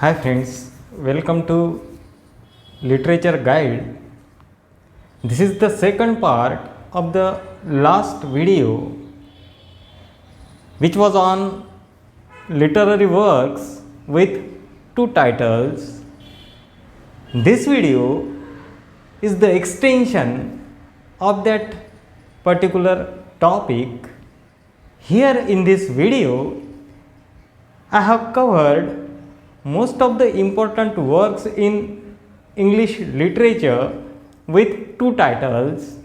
Hi friends, welcome to Literature Guide. This is the second part of the last video which was on literary works with two titles. This video is the extension of that particular topic. Here in this video I have covered most of the important works in English literature with two titles.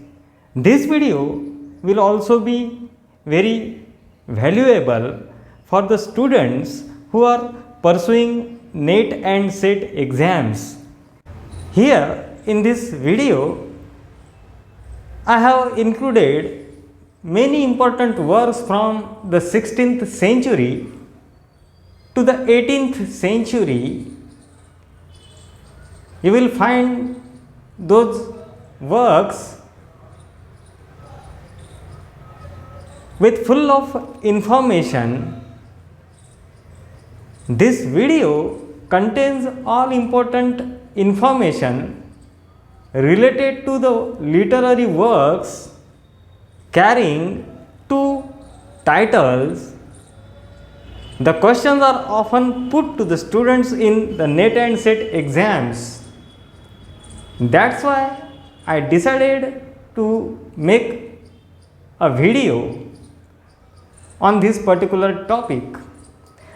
This video will also be very valuable for the students who are pursuing NET and SET exams. Here in this video I have included many important works from the 16th century to the 18th century. You will find those works with full of information. This video contains all important information related to the literary works carrying two titles. The questions are often put to the students in the NET and SET exams. That's why I decided to make a video on this particular topic.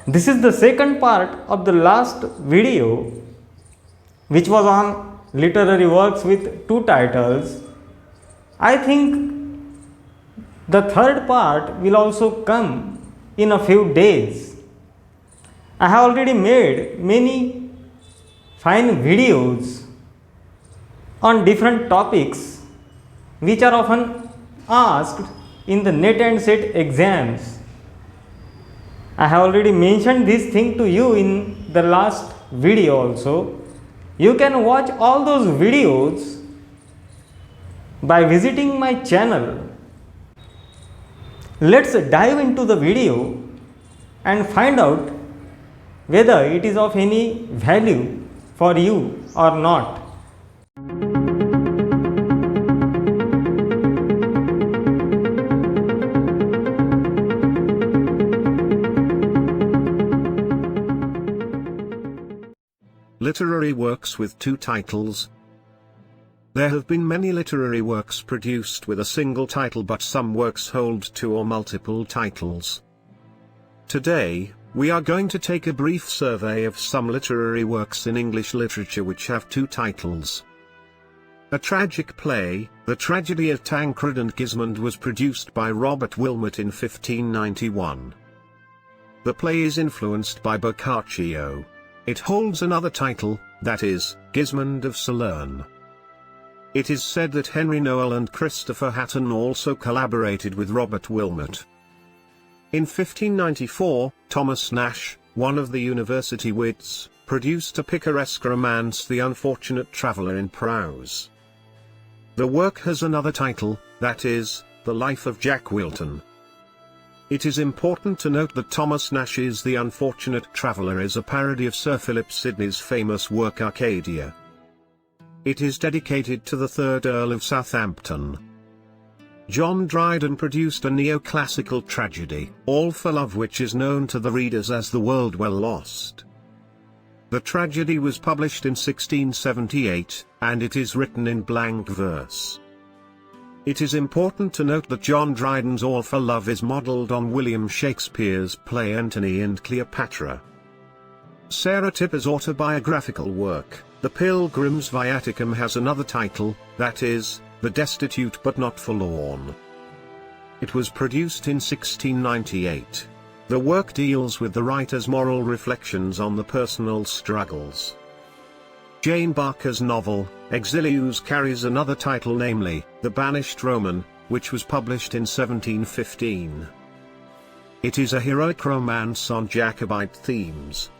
This is the second part of the last video which was on literary works with two titles. I think the third part will also come in a few days. I have already made many fine videos on different topics which are often asked in the NET and SET exams. I have already mentioned this thing to you in the last video also. You can watch all those videos by visiting my channel. Let's dive into the video and find out whether it is of any value for you or not. Literary works with two titles. There have been many literary works produced with a single title, but some works hold two or multiple titles. Today, we are going to take a brief survey of some literary works in English literature which have two titles. A tragic play, The Tragedy of Tancred and Gismund, was produced by Robert Wilmot in 1591. The play is influenced by Boccaccio. It holds another title, that is, Gismund of Salerne. It is said that Henry Noel and Christopher Hatton also collaborated with Robert Wilmot. In 1594, Thomas Nashe, one of the university wits, produced a picaresque romance, The Unfortunate Traveller in Prose. The work has another title, that is, The Life of Jack Wilton. It is important to note that Thomas Nashe's The Unfortunate Traveller is a parody of Sir Philip Sidney's famous work Arcadia. It is dedicated to the 3rd Earl of Southampton. John Dryden produced a neoclassical tragedy, All for Love, which is known to the readers as The World Well Lost. The tragedy was published in 1678, and it is written in blank verse. It is important to note that John Dryden's All for Love is modelled on William Shakespeare's play Antony and Cleopatra. Sarah Tipper's autobiographical work, The Pilgrim's Viaticum, has another title, that is, The Destitute but Not Forlorn. It was produced in 1698. The work deals with the writer's moral reflections on the personal struggles. Jame Barker's novel, Exilius, carries another title, namely, The Banished Roman, which was published in 1715. It is a heroic romance on Jacobite themes.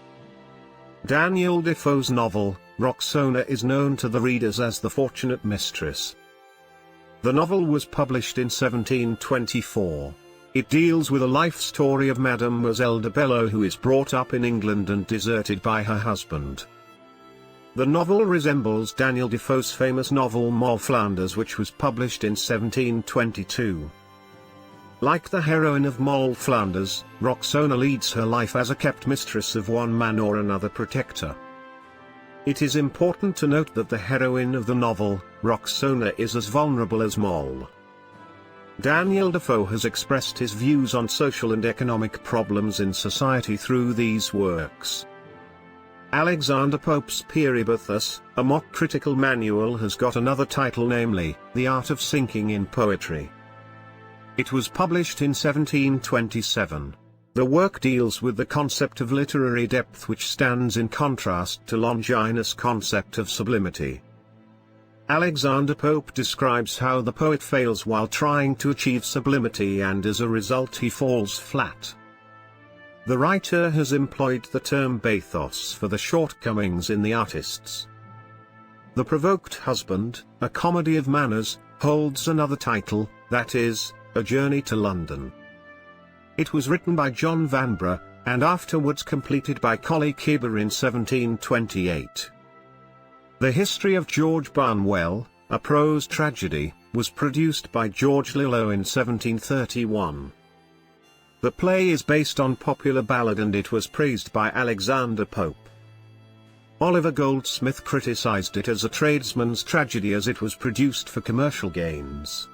Ganiel Defoe's novel, Roxana, is known to the readers as The Fortunate Mistress. The novel was published in 1724. It deals with a life story of Mademoiselle de Bello, who is brought up in England and deserted by her husband. The novel resembles Ganiel Defoe's famous novel Moll Flanders, which was published in 1722. Like the heroine of Moll Flanders, Roxana leads her life as a kept mistress of one man or another protector. It is important to note that the heroine of the novel, Roxana, is as vulnerable as Moll. Ganiel Defoe has expressed his views on social and economic problems in society through these works. Alexander Pope's Peribothus, a mock critical manual, has got another title, namely, The Art of Sinking in Poetry. It was published in 1727. The work deals with the concept of literary depth, which stands in contrast to Longinus' concept of sublimity. Alexander Pope describes how the poet fails while trying to achieve sublimity, and as a result he falls flat. The writer has employed the term bathos for the shortcomings in the artists. The Provoked Husband, a comedy of manners, holds another title, that is, A Journey to London. It was written by John Vanbrugh, and afterwards completed by Colley Cibber in 1728. The History of George Barnwell, a prose tragedy, was produced by George Lillo in 1731. The play is based on popular ballad, and it was praised by Alexander Pope. Oliver Goldsmith criticized it as a tradesman's tragedy, as it was produced for commercial gains.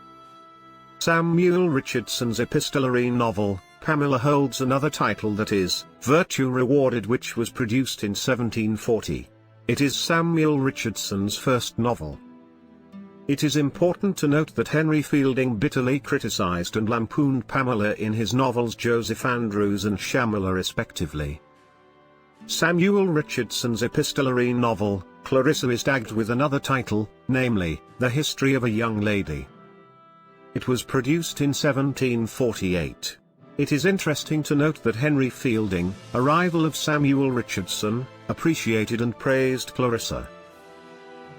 Samuel Richardson's epistolary novel, Pamela, holds another title, that is, Virtue Rewarded, which was produced in 1740. It is Samuel Richardson's first novel. It is important to note that Henry Fielding bitterly criticized and lampooned Pamela in his novels Joseph Andrews and Shamala respectively. Samuel Richardson's epistolary novel, Clarissa, is tagged with another title, namely, The History of a Young Lady. It was produced in 1748. It is interesting to note that Henry Fielding, a rival of Samuel Richardson, appreciated and praised Clarissa.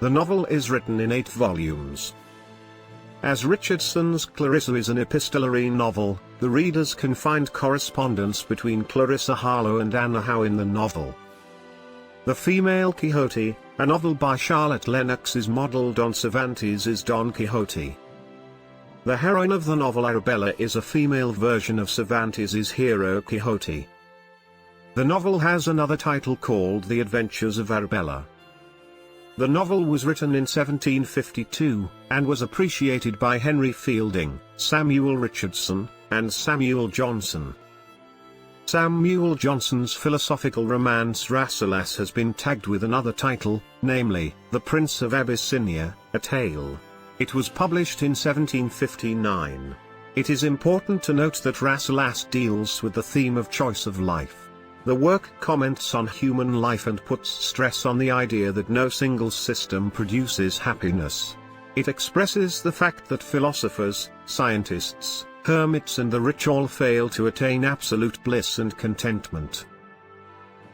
The novel is written in 8 volumes. As Richardson's Clarissa is an epistolary novel, the readers can find correspondence between Clarissa Harlowe and Anna Howe in the novel. The Female Quixote, a novel by Charlotte Lennox, is modelled on Cervantes' Don Quixote. The heroine of the novel Arabella is a female version of Cervantes' hero Quixote. The novel has another title called The Adventures of Arabella. The novel was written in 1752, and was appreciated by Henry Fielding, Samuel Richardson, and Samuel Johnson. Samuel Johnson's philosophical romance Rasselas has been tagged with another title, namely, The Prince of Abyssinia, a Tale. It was published in 1759. It is important to note that Rasselas deals with the theme of choice of life. The work comments on human life and puts stress on the idea that no single system produces happiness. It expresses the fact that philosophers, scientists, hermits and the rich all fail to attain absolute bliss and contentment.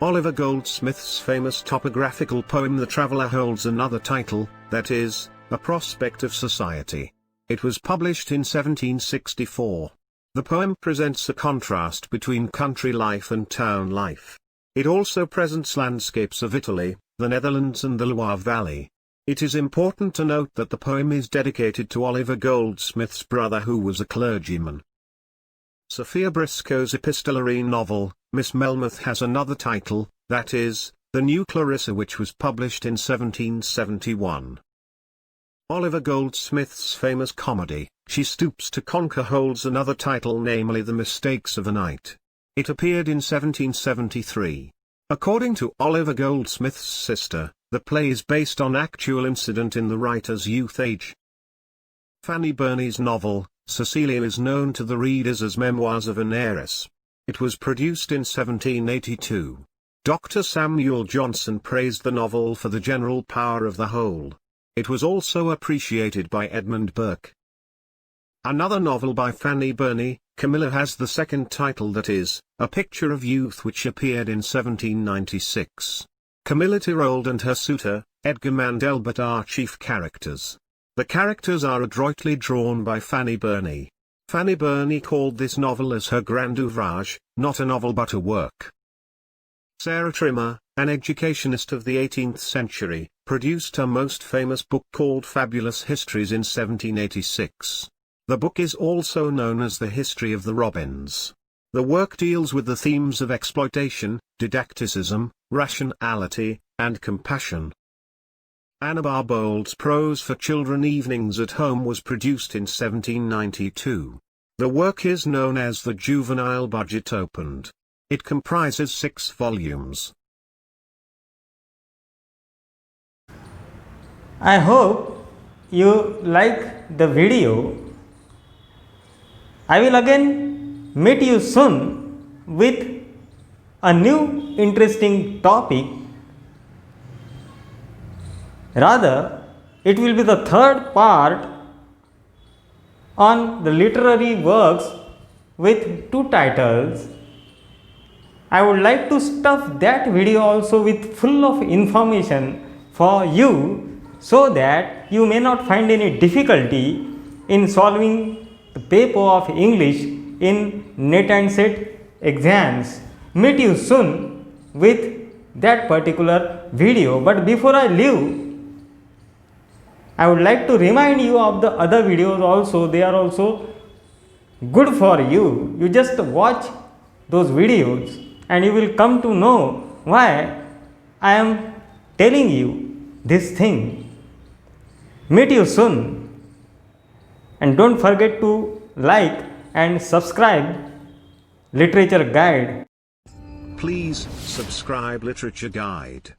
Oliver Goldsmith's famous topographical poem The Traveller holds another title, that is, A Prospect of Society. It was published in 1764. The poem presents a contrast between country life and town life. It also presents landscapes of Italy, the Netherlands and the Loire Valley. It is important to note that the poem is dedicated to Oliver Goldsmith's brother, who was a clergyman. Sophia Briscoe's epistolary novel, Miss Melmoth, has another title, that is, The New Clarissa, which was published in 1771. Oliver Goldsmith's famous comedy, She Stoops to Conquer, holds another title, namely The Mistakes of a Knight. It appeared in 1773. According to Oliver Goldsmith's sister, the play is based on actual incident in the writer's youth age. Fanny Burney's novel, Cecilia, is known to the readers as Memoirs of an Heiress. It was produced in 1782. Dr. Samuel Johnson praised the novel for the general power of the whole. It was also appreciated by Edmund Burke. Another novel by Fanny Burney, Camilla, has the second title, that is, A Picture of Youth, which appeared in 1796. Camilla Tirold and her suitor, Edgar Mandelbert, are chief characters. The characters are adroitly drawn by Fanny Burney. Fanny Burney called this novel as her grand ouvrage, not a novel but a work. Sarah Trimmer, an educationist of the 18th century, produced her most famous book called Fabulous Histories in 1786. The book is also known as The History of the Robins. The work deals with the themes of exploitation, didacticism, rationality, and compassion. Anna Barbault's Prose for Children Evenings at Home was produced in 1792. The work is known as The Juvenile Budget Opened. It comprises 6 volumes. I hope you like the video. I will again meet you soon with a new interesting topic. Rather, it will be the third part on the literary works with 2 titles. I would like to stuff that video also with full of information for you, so that you may not find any difficulty in solving the paper of English in NET and SET exams. Meet you soon with that particular video. But before I leave, I would like to remind you of the other videos also. They are also good for you. You just watch those videos and you will come to know why I am telling you this thing. Meet you soon, and don't forget to like and subscribe Literature Guide. Please subscribe Literature Guide.